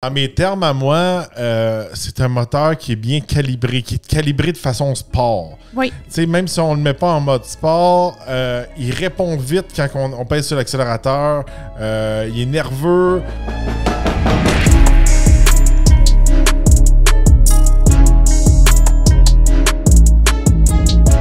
À mes termes, à moi, c'est un moteur qui est bien calibré, qui est calibré de façon sport. Oui. Tu sais, même si on ne le met pas en mode sport, il répond vite quand on pèse sur l'accélérateur. Il est nerveux.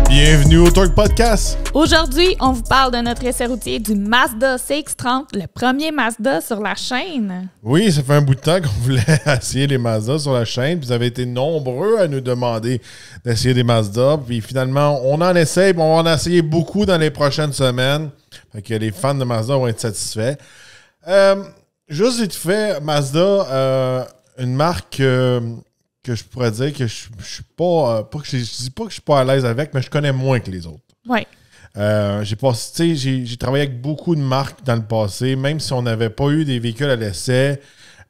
Bienvenue au Torque Podcast. Aujourd'hui, on vous parle de notre essai routier du Mazda CX-30, le premier Mazda sur la chaîne. Oui, ça fait un bout de temps qu'on voulait essayer les Mazda sur la chaîne. Puis vous avez été nombreux à nous demander d'essayer des Mazda. Puis finalement, on en essaye. On va en essayer beaucoup dans les prochaines semaines. Fait que les fans de Mazda vont être satisfaits. Juste vite fait, Mazda, une marque que je pourrais dire que je suis pas je dis pas que je suis pas à l'aise avec, mais je connais moins que les autres. Oui. J'ai travaillé avec beaucoup de marques dans le passé, même si on n'avait pas eu des véhicules à l'essai.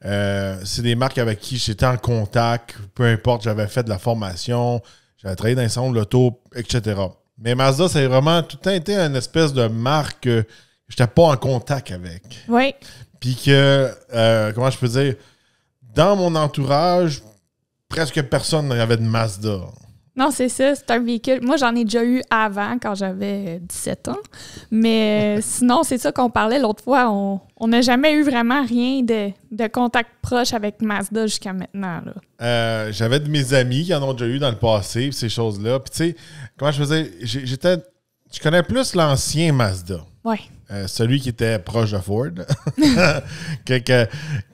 C'est des marques avec qui j'étais en contact, peu importe, j'avais fait de la formation, j'avais travaillé dans les salons de l'auto, etc. Mais Mazda, c'est vraiment tout le temps été une espèce de marque que je n'étais pas en contact avec. Oui. Puis que, comment je peux dire, dans mon entourage, presque personne n'avait de Mazda. Non, c'est ça, c'est un véhicule. Moi, j'en ai déjà eu avant, quand j'avais 17 ans. Mais sinon, c'est ça qu'on parlait l'autre fois. On n'a jamais eu vraiment rien de contact proche avec Mazda jusqu'à maintenant, là. J'avais de mes amis qui en ont déjà eu dans le passé, ces choses-là. Puis tu sais, comment je faisais? Je connais plus l'ancien Mazda. Oui. Celui qui était proche de Ford.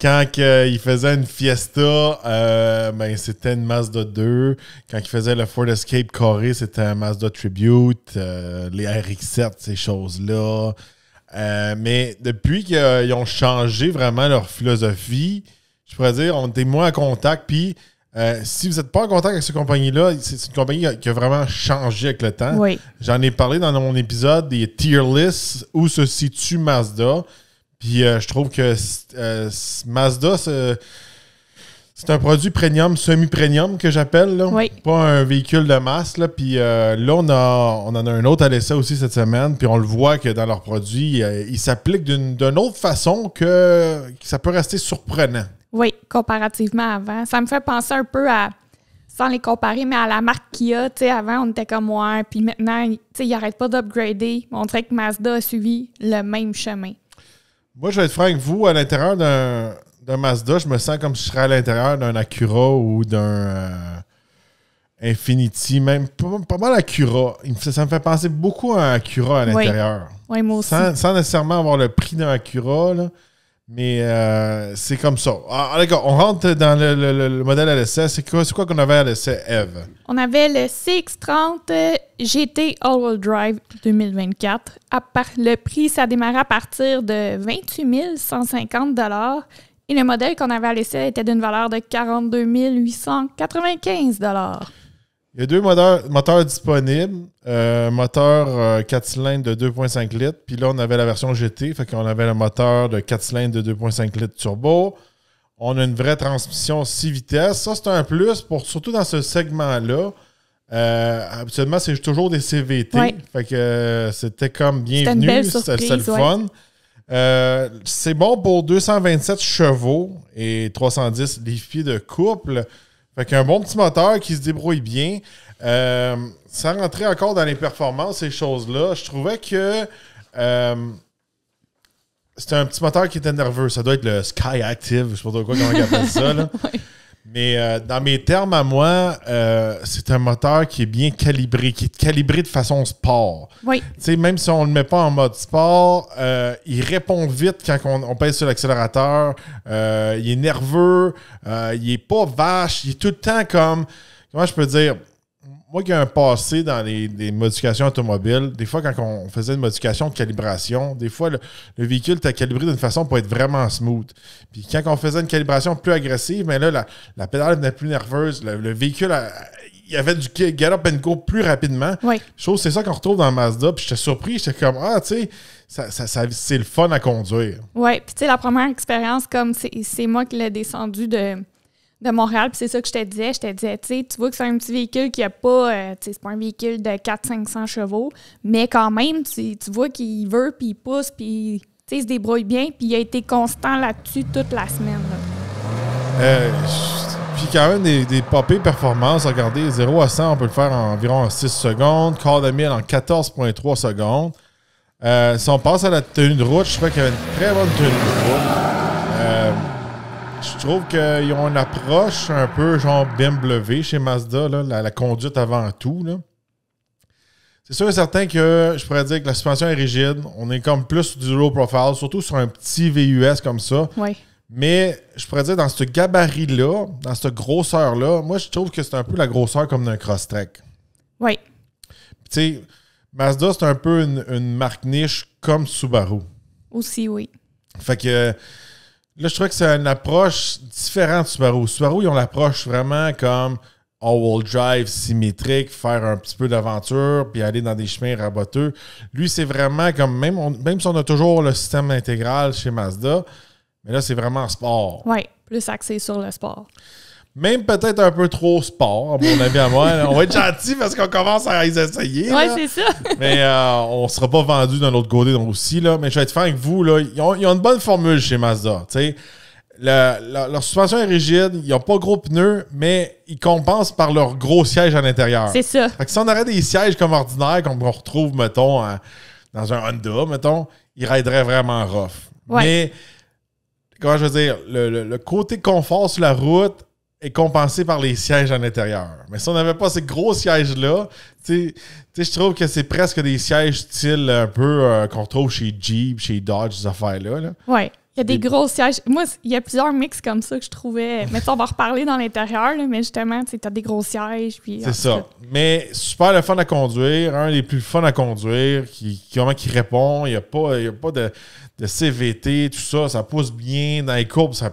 Quand il faisait une Fiesta, c'était une Mazda 2. Quand il faisait le Ford Escape carré, c'était un Mazda Tribute. Les RX-7, ces choses-là. Mais depuis qu'ils ont changé vraiment leur philosophie, je pourrais dire, on était moins en contact. Puis, si vous n'êtes pas en contact avec cette compagnie-là, c'est une compagnie qui a vraiment changé avec le temps. Oui. J'en ai parlé dans mon épisode des tier lists où se situe Mazda. Puis je trouve que Mazda, c'est un produit premium, semi-premium que j'appelle. Là. Oui. Pas un véhicule de masse. Là. Puis là, on en a un autre à l'essai aussi cette semaine. Puis on le voit que dans leurs produits, ils s'appliquent d'une autre façon que ça peut rester surprenant. Oui, comparativement à avant. Ça me fait penser un peu à, sans les comparer, mais à la marque Kia. Tu sais, avant, on était comme ouais, puis maintenant, tu sais, ils n'arrêtent pas d'upgrader. On dirait que Mazda a suivi le même chemin. Moi, je vais être franc avec vous, à l'intérieur d'un Mazda, je me sens comme si je serais à l'intérieur d'un Acura ou d'un Infiniti, même pas mal Acura. Ça me fait penser beaucoup à un Acura à l'intérieur. Oui, moi aussi. Sans nécessairement avoir le prix d'un Acura, là. Mais c'est comme ça. Alors, d'accord, on rentre dans le modèle à l'essai. C'est quoi qu'on avait à l'essai, Eve? On avait le CX-30 GT All-Wheel Drive 2024. Le prix, ça démarrait à partir de 28 150 $. Et le modèle qu'on avait à l'essai était d'une valeur de 42 895 $. Il y a deux moteurs disponibles. Moteur 4 cylindres de 2,5 litres. Puis là, on avait la version GT. Fait qu'on avait le moteur de 4 cylindres de 2,5 litres turbo. On a une vraie transmission 6 vitesses. Ça, c'est un plus, surtout dans ce segment-là. Habituellement, c'est toujours des CVT. Ouais. Fait que c'était comme bienvenu. C'était le fun. C'est bon pour 227 chevaux et 310 livres-pieds de couple. Fait qu'un bon petit moteur qui se débrouille bien. Sans rentrer encore dans les performances, ces choses-là, je trouvais que c'était un petit moteur qui était nerveux. Ça doit être le Sky Active, je sais pas trop comment on appelle ça. Là. Oui. Mais dans mes termes à moi, c'est un moteur qui est bien calibré, qui est calibré de façon sport. Oui. Tu sais, même si on ne le met pas en mode sport, il répond vite quand on pèse sur l'accélérateur. Il est nerveux, il est pas vache, il est tout le temps comme... Comment je peux dire? Moi qui ai un passé dans les modifications automobiles, des fois, quand on faisait une modification de calibration, des fois, le véhicule était calibré d'une façon pour être vraiment smooth. Puis quand on faisait une calibration plus agressive, mais là, la pédale venait plus nerveuse. Le véhicule, il y avait du get up and go plus rapidement. Oui. Je trouve que c'est ça qu'on retrouve dans le Mazda. Puis j'étais surpris, j'étais comme, tu sais, c'est le fun à conduire. Oui, puis tu sais, la première expérience, comme c'est moi qui l'ai descendu de Montréal, puis c'est ça que je te disais. Je te disais, tu sais, tu vois que c'est un petit véhicule qui a pas, tu sais, c'est pas un véhicule de 400-500 chevaux, mais quand même, tu vois qu'il veut, puis il pousse, puis tu sais, il se débrouille bien, puis il a été constant là-dessus toute la semaine. Là. Puis quand même des popées performances. Regardez, 0 à 100, on peut le faire en environ 6 secondes. Quart de mille en 14,3 secondes. Si on passe à la tenue de route, je crois qu'il y avait une très bonne tenue de route. Je trouve qu'ils ont une approche un peu genre BMW chez Mazda, là, la conduite avant tout. Là. C'est sûr et certain que je pourrais dire que la suspension est rigide. On est comme plus du low profile, surtout sur un petit VUS comme ça. Oui. Mais je pourrais dire dans ce gabarit-là, dans cette grosseur-là, moi je trouve que c'est un peu la grosseur comme d'un Crosstrek. Oui. Tu sais, Mazda, c'est un peu une marque niche comme Subaru. Aussi, oui. Fait que là, je trouve que c'est une approche différente de Subaru. Subaru, ils ont l'approche vraiment comme all-wheel drive, symétrique, faire un petit peu d'aventure, puis aller dans des chemins raboteux. Lui, c'est vraiment comme, même si on a toujours le système intégral chez Mazda, mais là, c'est vraiment sport. Oui, plus axé sur le sport. Même peut-être un peu trop sport, à mon avis à moi. On va être gentil parce qu'on commence à les essayer. Oui, c'est ça. Mais on ne sera pas vendu d'un autre côté donc aussi. Là. Mais je vais être franc avec vous. Là, ils ont une bonne formule chez Mazda. Leur suspension est rigide. Ils n'ont pas gros pneus, mais ils compensent par leur gros siège à l'intérieur. C'est ça. Fait que si on aurait des sièges comme ordinaires, qu'on retrouve, mettons, dans un Honda, mettons, ils raideraient vraiment rough. Ouais. Mais, comment je veux dire, le côté confort sur la route est compensé par les sièges à l'intérieur. Mais si on n'avait pas ces gros sièges-là, je trouve que c'est presque des sièges style un peu qu'on retrouve chez Jeep, chez Dodge, ces affaires-là. Là. Oui. Il y a des gros sièges. Moi, il y a plusieurs mix comme ça que je trouvais. Mais on va reparler dans l'intérieur, là, mais justement, tu as des gros sièges. C'est ça. Mais super le fun à conduire. Un des plus fun à conduire, qui répond. Il n'y a pas de CVT, tout ça. Ça pousse bien dans les courbes. Ça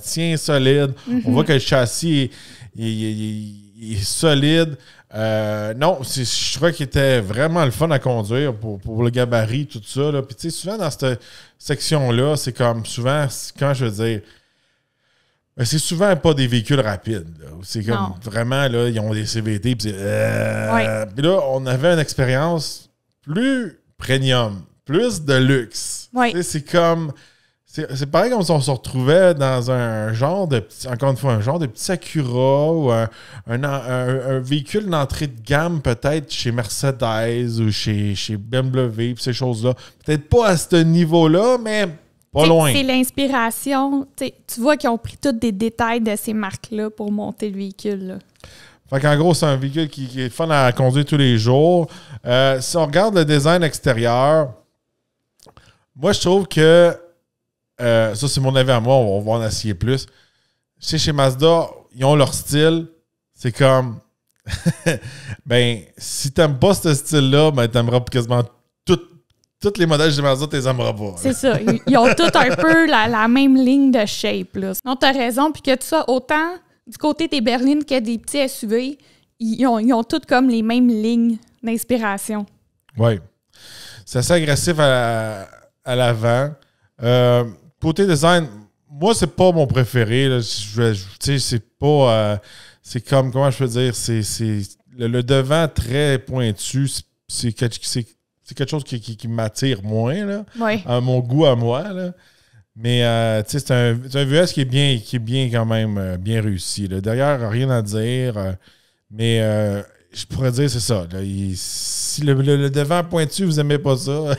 tient solide. On voit que le châssis est solide. Non, je trouvais qu'il était vraiment le fun à conduire pour le gabarit, tout ça. Là. Puis tu sais, souvent dans cette section-là, c'est comme souvent, quand je veux dire, c'est souvent pas des véhicules rapides. Là. C'est comme vraiment, là, ils ont des CVT. Puis puis là, on avait une expérience plus premium, plus de luxe. Oui. C'est comme... C'est pareil comme si on se retrouvait dans un genre de petit, encore une fois, un genre de petit Acura ou un véhicule d'entrée de gamme peut-être chez Mercedes ou chez BMW, ces choses-là. Peut-être pas à ce niveau-là, mais pas loin. C'est l'inspiration. Tu vois qu'ils ont pris tous des détails de ces marques-là pour monter le véhicule. Là. Fait qu'en gros, c'est un véhicule qui est fun à conduire tous les jours. Si on regarde le design extérieur, moi je trouve que ça, c'est mon avis à moi. On va en essayer plus. Chez Mazda, ils ont leur style. C'est comme... ben, si t'aimes pas ce style-là, ben, t'aimeras quasiment tous les modèles chez Mazda, t'es aimeras pas. C'est ça. Ils ont tous un peu la même ligne de shape. Là. Non, t'as raison. Puis que tu sois autant du côté des berlines que des petits SUV, ils ont tous comme les mêmes lignes d'inspiration. Oui. C'est assez agressif à l'avant. Côté design, moi, c'est pas mon préféré. Là. C'est pas... c'est comme, comment je peux dire, c'est le devant très pointu. C'est quelque chose qui m'attire moins, là, à mon goût à moi. Là. Mais c'est un VUS qui est bien quand même bien réussi. Là. Derrière, rien à dire. Mais je pourrais dire, c'est ça. Là, si le devant pointu, vous n'aimez pas ça...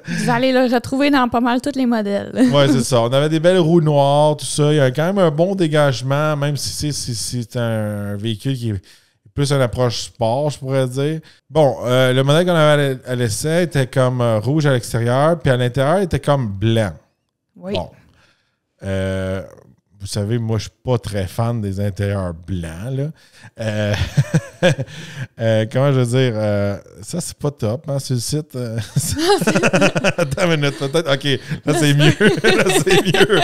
Vous allez le retrouver dans pas mal tous les modèles. Oui, c'est ça. On avait des belles roues noires, tout ça. Il y a quand même un bon dégagement, même si c'est un véhicule qui est plus une approche sport, je pourrais dire. Bon, le modèle qu'on avait à l'essai était comme rouge à l'extérieur, puis à l'intérieur, il était comme blanc. Oui. Bon. Vous savez, moi, je suis pas très fan des intérieurs blancs. Là. Comment je veux dire? Ça, c'est pas top, hein, sur le site. Attends une minute, peut-être. OK, là, c'est mieux. Là, c'est mieux.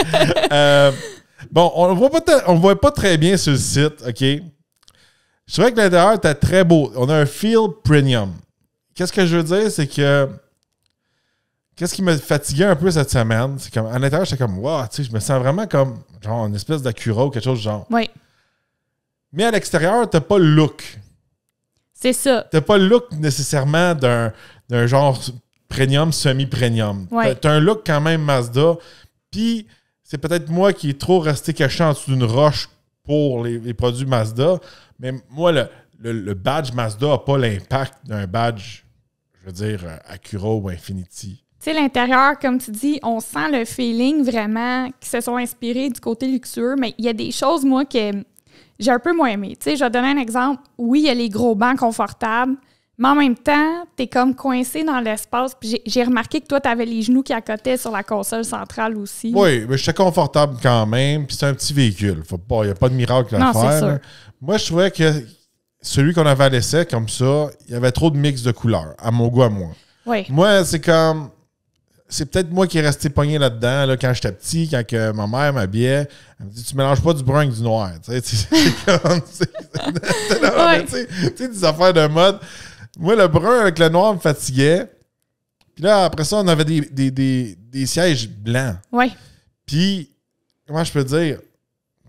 Bon, on le voit pas très bien sur le site, OK? Je trouvais que l'intérieur était très beau. On a un feel premium. Qu'est-ce que je veux dire? C'est que qu'est-ce qui me fatiguait un peu cette semaine? C'est comme, à l'intérieur, j'étais comme, wow, tu sais, je me sens vraiment comme, genre, une espèce d'Acura ou quelque chose du genre. Oui. Mais à l'extérieur, t'as pas le look. C'est ça. T'as pas le look nécessairement d'un genre premium, semi-premium. Ouais. T'as un look quand même Mazda. Puis, c'est peut-être moi qui est trop resté caché en dessous d'une roche pour les produits Mazda, mais moi, le badge Mazda n'a pas l'impact d'un badge, je veux dire, Acura ou Infiniti. Tu sais, l'intérieur, comme tu dis, on sent le feeling vraiment qui se sont inspirés du côté luxueux, mais il y a des choses, moi, que j'ai un peu moins aimé. Tu sais, je vais te donner un exemple. Oui, il y a les gros bancs confortables, mais en même temps, t'es comme coincé dans l'espace. Puis j'ai remarqué que toi, t'avais les genoux qui accotaient sur la console centrale aussi. Oui, mais j'étais confortable quand même, puis c'est un petit véhicule. Il n'y a pas de miracle à faire. Sûr. Moi, je trouvais que celui qu'on avait à l'essai, comme ça, il y avait trop de mix de couleurs, à mon goût, à moi. Oui. Moi, c'est comme... C'est peut-être moi qui est resté pogné là-dedans là, quand j'étais petit, quand que ma mère m'habillait. Elle me dit, tu mélanges pas du brun avec du noir. Tu sais, c'est comme... Tu sais, des affaires de mode. Moi, le brun avec le noir me fatiguait. Puis là, après ça, on avait des sièges blancs. Oui. Puis, comment je peux dire?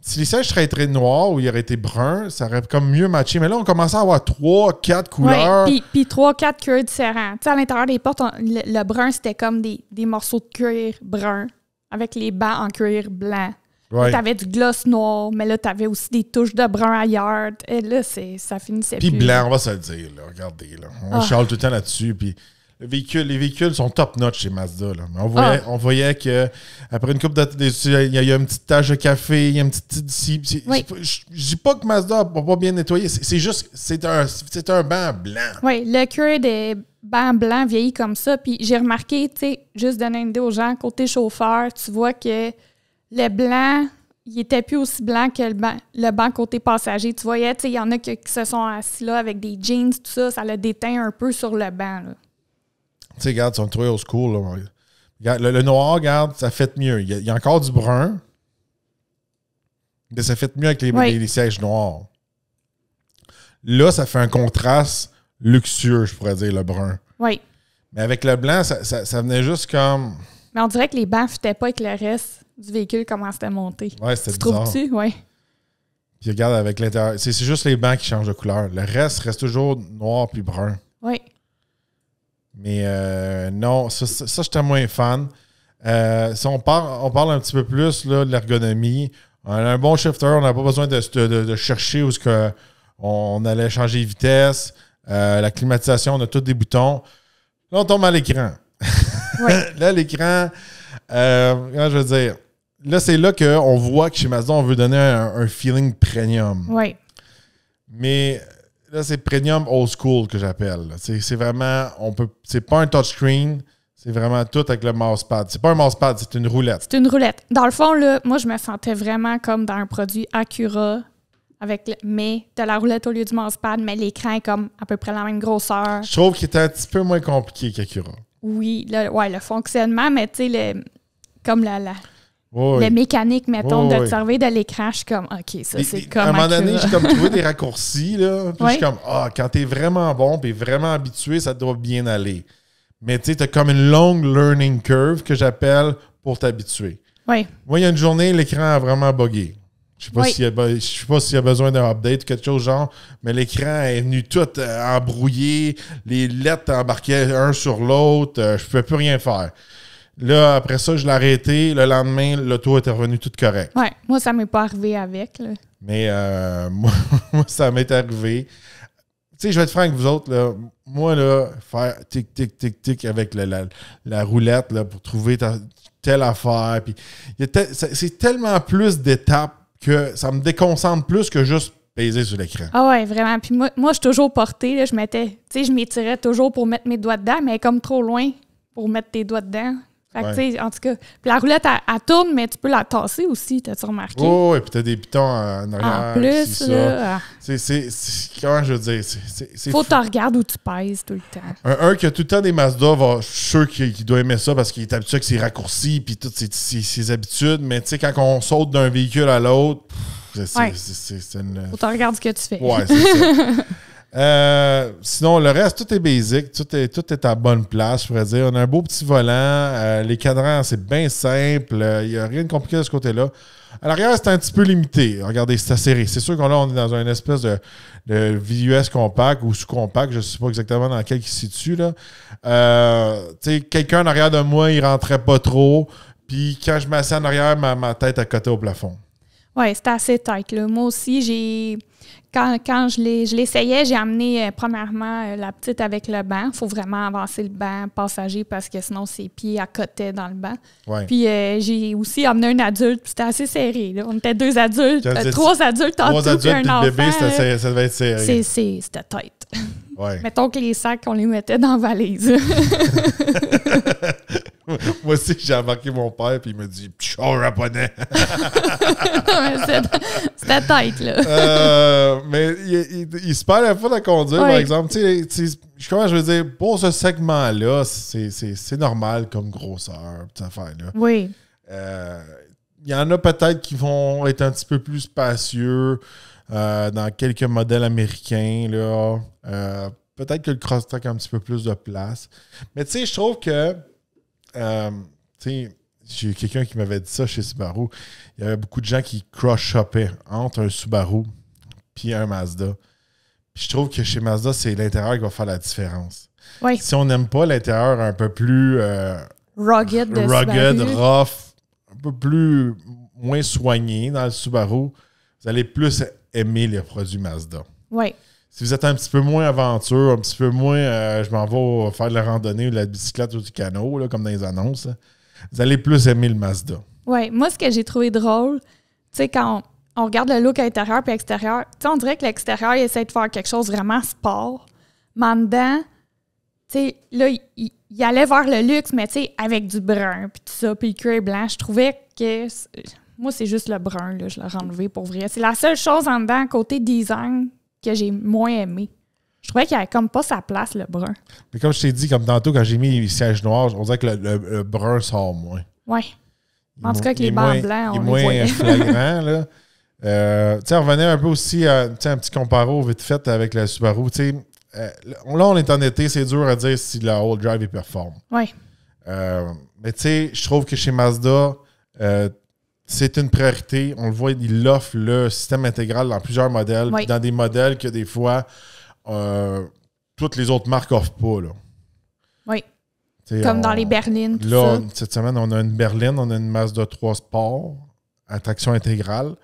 Si les sièges seraient été noirs ou ils auraient été bruns, ça aurait comme mieux matché. Mais là, on commençait à avoir 3, 4 couleurs. Oui, puis 3, 4 cuirs différents. Tu sais, à l'intérieur des portes, le brun, c'était comme des morceaux de cuir brun avec les bancs en cuir blanc. Ouais. Tu avais du gloss noir, mais là, tu avais aussi des touches de brun ailleurs. Et là, ça finissait puis plus. Puis blanc, on va se le dire. Là. Regardez, là. On chiale tout le temps là-dessus. Puis les véhicules sont top-notch chez Mazda. Là. Mais on voyait qu'après une coupe il y a une petite tache de café, il y a une petite ici. Oui. Je dis pas que Mazda n'a pas bien nettoyé. C'est juste c'est un banc blanc. Oui, le cuir des bancs blancs vieillit comme ça. Puis j'ai remarqué, tu sais, juste donner une idée aux gens, côté chauffeur, tu vois que le blanc, il était plus aussi blanc que le banc côté passager. Tu voyais, tu sais, il y en a qui se sont assis là avec des jeans, tout ça, ça l'a déteint un peu sur le banc, là. Tu sais, regarde, ils sont trouvés au school. Là. Regarde, le noir, regarde, ça fait mieux. Il y a encore du brun, mais ça fait mieux avec les sièges noirs. Là, ça fait un contraste luxueux, je pourrais dire, le brun. Oui. Mais avec le blanc, ça venait juste comme... Mais on dirait que les bancs ne foutaient pas avec le reste du véhicule, comment c'était monté. Ouais, c'était bizarre. Trouves-tu? Oui. Puis regarde, avec l'intérieur, c'est juste les bancs qui changent de couleur. Le reste toujours noir puis brun. Oui. Mais non, ça j'étais moins fan. Si on parle un petit peu plus là, de l'ergonomie, on a un bon shifter, on n'a pas besoin de chercher où on allait changer de vitesse. La climatisation, on a tous des boutons. Là, on tombe à l'écran. Oui. Là, l'écran, comment je veux dire, là, c'est là qu'on voit que chez Mazda, on veut donner un feeling premium. Oui. Mais... Là, c'est premium old school que j'appelle. C'est vraiment... c'est pas un touchscreen, c'est vraiment tout avec le mousepad. C'est pas un mousepad, c'est une roulette. C'est une roulette. Dans le fond, là, moi, je me sentais vraiment comme dans un produit Acura, mais de la roulette au lieu du mousepad, mais l'écran est comme à peu près la même grosseur. Je trouve qu'il était un petit peu moins compliqué qu'Acura. Oui, le fonctionnement, mais tu sais, comme Oui. le mécanique, mettons, Oui. de te servir de l'écran, je suis comme, OK, ça, c'est comme à un moment donné, Acura. j'ai comme trouvé des raccourcis, là. Puis Oui. je suis comme, quand t'es vraiment bon et vraiment habitué, ça doit bien aller. Mais tu sais, t'as comme une longue learning curve que j'appelle pour t'habituer. Oui. Moi, il y a une journée, l'écran a vraiment buggé. Je sais pas Oui. s'il y a besoin d'un update ou quelque chose genre, mais l'écran est venu tout embrouillé, les lettres embarquaient un sur l'autre, je ne pouvais plus rien faire. Là, après ça, je l'ai arrêté. Le lendemain, l'auto était revenu tout correct. Oui, moi, ça m'est pas arrivé avec, là. Mais moi, ça m'est arrivé. Tu sais, je vais être franc avec vous autres, là. Moi, là, faire tic, tic, tic, tic avec la roulette là, pour trouver telle affaire. Puis, c'est tellement plus d'étapes que ça me déconcentre plus que juste peser sur l'écran. Ah ouais, vraiment. Puis moi, je suis toujours portée, là, je m'étirais toujours pour mettre mes doigts dedans, mais comme trop loin pour mettre tes doigts dedans. Fait que, tu sais, en tout cas, puis la roulette, elle tourne, mais tu peux la tasser aussi, t'as-tu remarqué? Oh, et puis t'as des pitons en arrière. En plus, là. Comment je veux dire? Faut que tu regardes où tu pèses tout le temps. Un qui a tout le temps des Mazda, je suis sûr qu'il doit aimer ça parce qu'il est habitué avec ses raccourcis et toutes ses habitudes. Mais tu sais, quand on saute d'un véhicule à l'autre, c'est une... Faut que tu regardes ce que tu fais. Ouais, c'est ça. Sinon, le reste, tout est basic. Tout est à bonne place, je pourrais dire. On a un beau petit volant. Les cadrans, c'est bien simple. Il n'y a rien de compliqué de ce côté-là. À l'arrière, c'est un petit peu limité. Regardez, c'est serré. C'est sûr qu'on on est dans une espèce de VUS compact ou sous-compact. Je ne sais pas exactement dans lequel il se situe. Là. Quelqu'un en arrière de moi, il ne rentrait pas trop. Puis quand je m'assieds en arrière, ma tête à côté au plafond. Oui, c'était assez tight, là. Moi aussi, quand je l'essayais, j'ai amené premièrement la petite avec le banc. Il faut vraiment avancer le banc passager parce que sinon ses pieds accotaient dans le banc. Ouais. Puis j'ai aussi amené un adulte, puis c'était assez serré. Là. On était 2 adultes, 3 adultes en tout, puis un enfant. Bébé, ça devait être serré. C'était tight. Ouais. Mettons que les sacs, on les mettait dans la valise. Moi aussi, j'ai embarqué mon père, puis il me dit « Pchou, japonais! » C'était tight, là. Mais il se perd la fois à conduire, par exemple. Comment je veux dire, pour ce segment-là, c'est normal comme grosseur, cette affaire-là. Oui. Il y en a peut-être qui vont être un petit peu plus spacieux dans quelques modèles américains, là. Peut-être que le cross-track a un petit peu plus de place. Mais tu sais, je trouve que j'ai eu quelqu'un qui m'avait dit ça chez Subaru. Il y avait beaucoup de gens qui cross-shoppaient entre un Subaru et un Mazda. Puis je trouve que chez Mazda, c'est l'intérieur qui va faire la différence. Oui. Si on n'aime pas l'intérieur un peu plus rugged, rough, un peu plus moins soigné dans le Subaru, vous allez plus aimer les produits Mazda. Oui. Si vous êtes un petit peu moins aventure, un petit peu moins je m'en vais faire de la randonnée ou de la bicyclette ou du canot, là, comme dans les annonces, là, vous allez plus aimer le Mazda. Oui. Moi, ce que j'ai trouvé drôle, tu sais, quand on regarde le look intérieur et extérieur, tu sais, on dirait que l'extérieur, il essaie de faire quelque chose vraiment sport. Mais en dedans, tu sais, là, il allait vers le luxe, mais tu sais, avec du brun, puis tout ça, puis le cuir blanc. Je trouvais que... Moi, c'est juste le brun, là, je l'ai enlevé pour vrai. C'est la seule chose en dedans, côté design, que j'ai moins aimé. Je trouvais qu'il n'y avait comme pas sa place, le brun. Mais comme je t'ai dit, comme tantôt, quand j'ai mis les sièges noirs, on dirait que le brun sort moins. Oui. En tout cas, avec les bancs blancs, on les voyait. Il est moins flagrant, là. On revenait un peu aussi à un petit comparo vite fait avec la Subaru. Là, on est en été, c'est dur à dire si la all drive est performe. Oui. Mais tu sais, je trouve que chez Mazda, c'est une priorité. On le voit, il offre le système intégral dans plusieurs modèles, oui. dans des modèles que des fois, toutes les autres marques n'offrent pas. Là. Oui. Comme dans les berlines. Là, cette semaine, on a une berline, on a une Mazda 3 Sport à traction intégrale.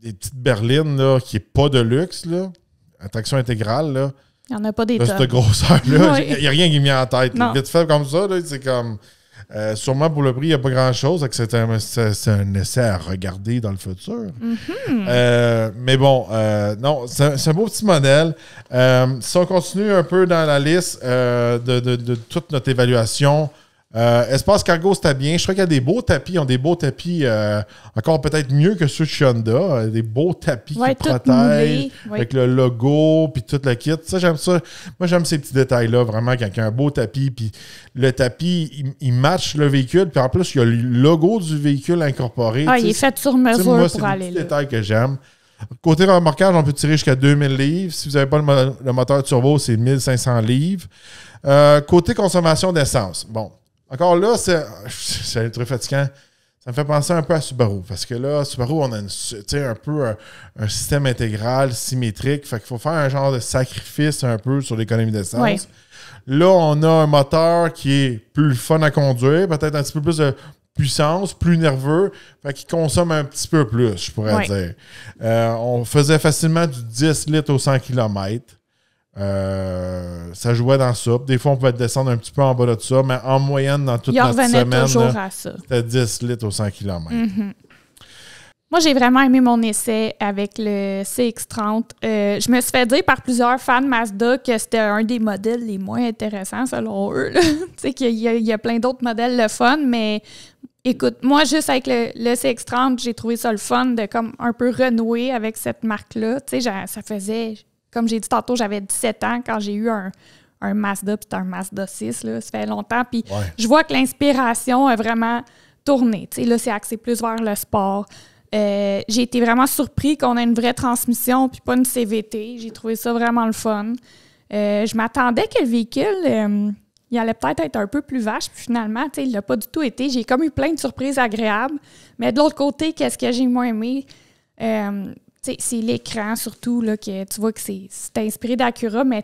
Des petites berlines là, qui n'est pas de luxe, là, à traction intégrale. Là, il n'y en a pas des tonnes. Cette grosseur-là, oui. il n'y a rien qui me vient en tête. Vite fait comme ça, là, c'est comme... sûrement pour le prix, il n'y a pas grand-chose. C'est un essai à regarder dans le futur. Mm-hmm. Mais bon, non, c'est un beau petit modèle. Si on continue un peu dans la liste de toute notre évaluation, Espace Cargo, c'était bien. Je crois qu'il y a des beaux tapis. Ils ont des beaux tapis encore peut-être mieux que ceux de chez Honda. Des beaux tapis qui protègent avec le logo puis tout le kit. Ça, j'aime ça. Moi, j'aime ces petits détails-là, vraiment, quand il y a un beau tapis. Puis le tapis, il match le véhicule. Puis en plus, il y a le logo du véhicule incorporé. Ah, il est fait sur mesure moi, pour aller là. C'est des détails que j'aime. Côté remorquage, on peut tirer jusqu'à 2000 livres. Si vous n'avez pas le moteur turbo, c'est 1500 livres. Côté consommation d'essence, bon. Encore là, c'est un truc fatigant. Ça me fait penser un peu à Subaru. Parce que là, Subaru, on a un peu un système intégral symétrique. Fait qu'il faut faire un genre de sacrifice un peu sur l'économie d'essence. Oui. Là, on a un moteur qui est plus fun à conduire, peut-être un petit peu plus de puissance, plus nerveux. Fait qu'il consomme un petit peu plus, je pourrais dire. On faisait facilement du 10 litres au 100 km. Ça jouait dans ça. Des fois, on pouvait descendre un petit peu en bas de ça, mais en moyenne, dans toute notre semaine, c'était 10 litres au 100 km. Mm-hmm. Moi, j'ai vraiment aimé mon essai avec le CX-30. Je me suis fait dire par plusieurs fans Mazda que c'était un des modèles les moins intéressants, selon eux. Tu sais qu'il y a plein d'autres modèles le fun, mais écoute, moi, juste avec le CX-30, j'ai trouvé ça le fun de comme un peu renouer avec cette marque-là. Tu sais, ça faisait... Comme j'ai dit tantôt, j'avais 17 ans quand j'ai eu un Mazda, puis c'était un Mazda 6, là, ça fait longtemps. Puis je vois que l'inspiration a vraiment tourné. Tu sais, là, c'est axé plus vers le sport. J'ai été vraiment surpris qu'on ait une vraie transmission, puis pas une CVT. J'ai trouvé ça vraiment le fun. Je m'attendais que le véhicule, il allait peut-être être un peu plus vache, puis finalement, tu sais, il l'a pas du tout été. J'ai comme eu plein de surprises agréables. Mais de l'autre côté, qu'est-ce que j'ai moins aimé? C'est l'écran surtout, là, que tu vois que c'est inspiré d'Acura, mais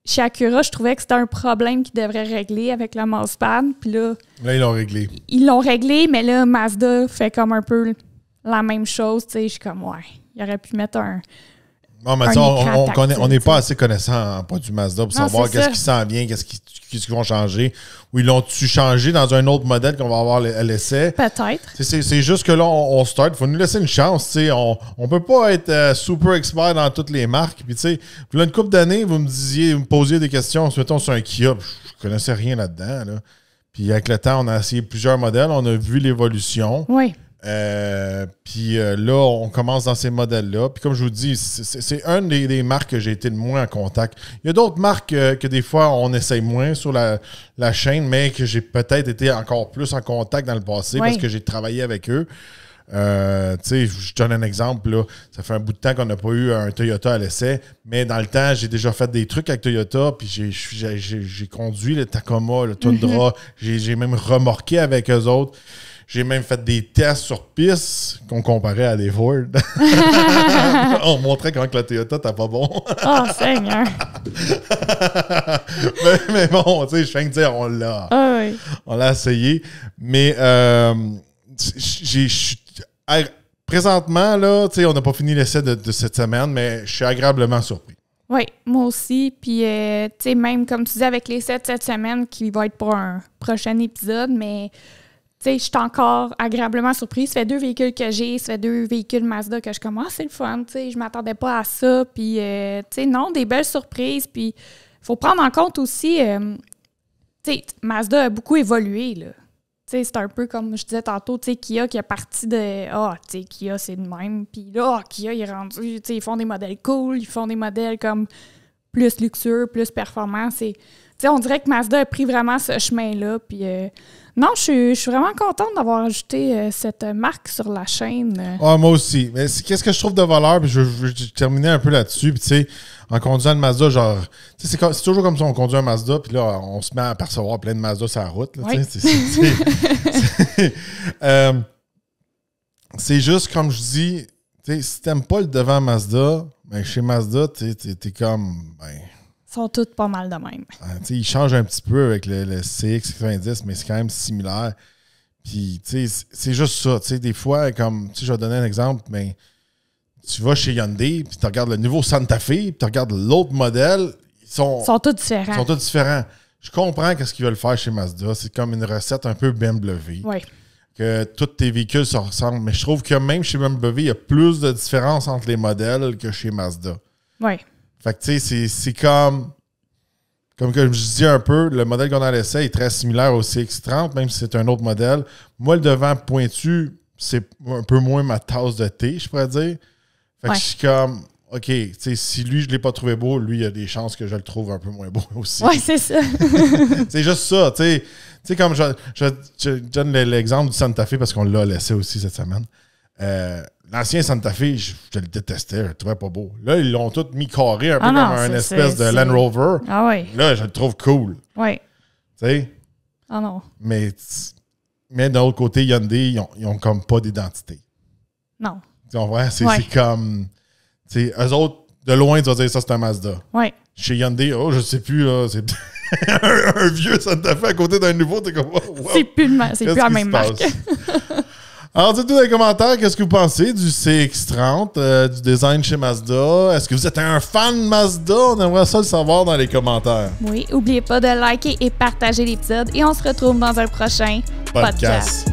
chez Acura, je trouvais que c'était un problème qu'ils devraient régler avec le mousepad. Puis là, ils l'ont réglé. Ils l'ont réglé, mais là, Mazda fait comme un peu la même chose. Tu sais, je suis comme, ouais, il aurait pu mettre un... Non, mais on n'est pas assez connaissant en produit Mazda pour savoir qu'est-ce qui s'en vient, qu'est-ce qu'ils vont changer. Ou ils l'ont-tu changé dans un autre modèle qu'on va avoir à l'essai? Peut-être. C'est juste que là, on start. Il faut nous laisser une chance. On ne peut pas être super expert dans toutes les marques. Puis, tu sais, là, une couple d'années, vous me posiez des questions, mettons sur un Kia. Je connaissais rien là-dedans. Là. Puis, avec le temps, on a essayé plusieurs modèles. On a vu l'évolution. Oui. Puis là, on commence dans ces modèles-là. Puis comme je vous dis, c'est une des marques que j'ai été le moins en contact. Il y a d'autres marques que des fois, on essaye moins sur la chaîne, mais que j'ai peut-être été encore plus en contact dans le passé parce que j'ai travaillé avec eux. Tu sais, je donne un exemple. Là. Ça fait un bout de temps qu'on n'a pas eu un Toyota à l'essai, mais dans le temps, j'ai déjà fait des trucs avec Toyota, puis j'ai conduit le Tacoma, le Tundra. J'ai même remorqué avec eux autres. J'ai même fait des tests sur piste qu'on comparait à des Ford. On montrait comment que la Toyota t'as pas bon. Oh, Seigneur! mais bon, tu sais, je viens de dire, on l'a. Oh, oui. On l'a essayé. Mais présentement, là, tu sais, on n'a pas fini l'essai de cette semaine, mais je suis agréablement surpris. Oui, moi aussi. Puis, tu sais, même comme tu dis, avec l'essai de cette semaine, qui va être pour un prochain épisode, mais... Tu sais, je suis encore agréablement surprise. Ça fait 2 véhicules que j'ai, ça fait 2 véhicules Mazda que je commence. C'est le fun, tu sais, je m'attendais pas à ça. Puis, tu sais, non, des belles surprises. Puis, il faut prendre en compte aussi, tu sais, Mazda a beaucoup évolué, là. Tu sais, c'est un peu comme je disais tantôt, tu sais, Kia qui est parti de tu sais, Kia, c'est de même. Puis là, Kia, il est rendu, tu sais, ils font des modèles cool, ils font des modèles comme plus luxueux, plus performants. Tu sais, on dirait que Mazda a pris vraiment ce chemin-là. Puis, non, je suis vraiment contente d'avoir ajouté cette marque sur la chaîne. Ah, moi aussi. Mais qu'est-ce que je trouve de valeur? Puis je veux terminer un peu là-dessus. Puis, tu sais, en conduisant une Mazda, genre, tu sais, c'est toujours comme ça, on conduit un Mazda, puis là, on se met à percevoir plein de Mazda sur la route. Là, oui. C'est juste, comme je dis, tu sais, si t'aimes pas le devant Mazda, ben, chez Mazda, t'es comme, ben... Ils sont toutes pas mal de même. Ils changent un petit peu avec le CX-90, mais c'est quand même similaire. Puis, tu sais, c'est juste ça. Tu sais, des fois, comme, tu sais, je vais donner un exemple, mais tu vas chez Hyundai, puis tu regardes le nouveau Santa Fe, puis tu regardes l'autre modèle, ils sont tous différents. Ils sont tous différents. Je comprends qu'est-ce qu'ils veulent faire chez Mazda. C'est comme une recette un peu BMW. Oui. Que tous tes véhicules se ressemblent. Mais je trouve que même chez BMW, il y a plus de différence entre les modèles que chez Mazda. Oui. Fait que, tu sais, c'est comme que je disais un peu, le modèle qu'on a à l'essai est très similaire au CX-30, même si c'est un autre modèle. Moi, le devant pointu, c'est un peu moins ma tasse de thé, je pourrais dire. Fait que je suis comme, OK, tu sais, si lui, je ne l'ai pas trouvé beau, lui, il y a des chances que je le trouve un peu moins beau aussi. Oui, c'est ça. C'est juste ça, tu sais. Tu sais, comme je donne l'exemple du Santa Fe parce qu'on l'a laissé aussi cette semaine. L'ancien Santa Fe, je le détestais, je le trouvais pas beau. Là, ils l'ont tout mis carré, un peu comme un espèce de Land Rover. Ah oui. Là, je le trouve cool. Oui. Tu sais? Ah non. Mais d'un autre côté, Hyundai, ils ont comme pas d'identité. Non. Tu comprends? C'est comme... Tu sais, eux autres, de loin, tu vas dire ça, c'est un Mazda. Oui. Chez Hyundai, je sais plus, là, c'est un vieux Santa Fe à côté d'un nouveau, t'es comme... Wow, c'est plus la même marque. Alors, dites-nous dans les commentaires qu'est-ce que vous pensez du CX-30, du design chez Mazda. Est-ce que vous êtes un fan Mazda? On aimerait ça le savoir dans les commentaires. Oui, n'oubliez pas de liker et partager l'épisode et on se retrouve dans un prochain podcast.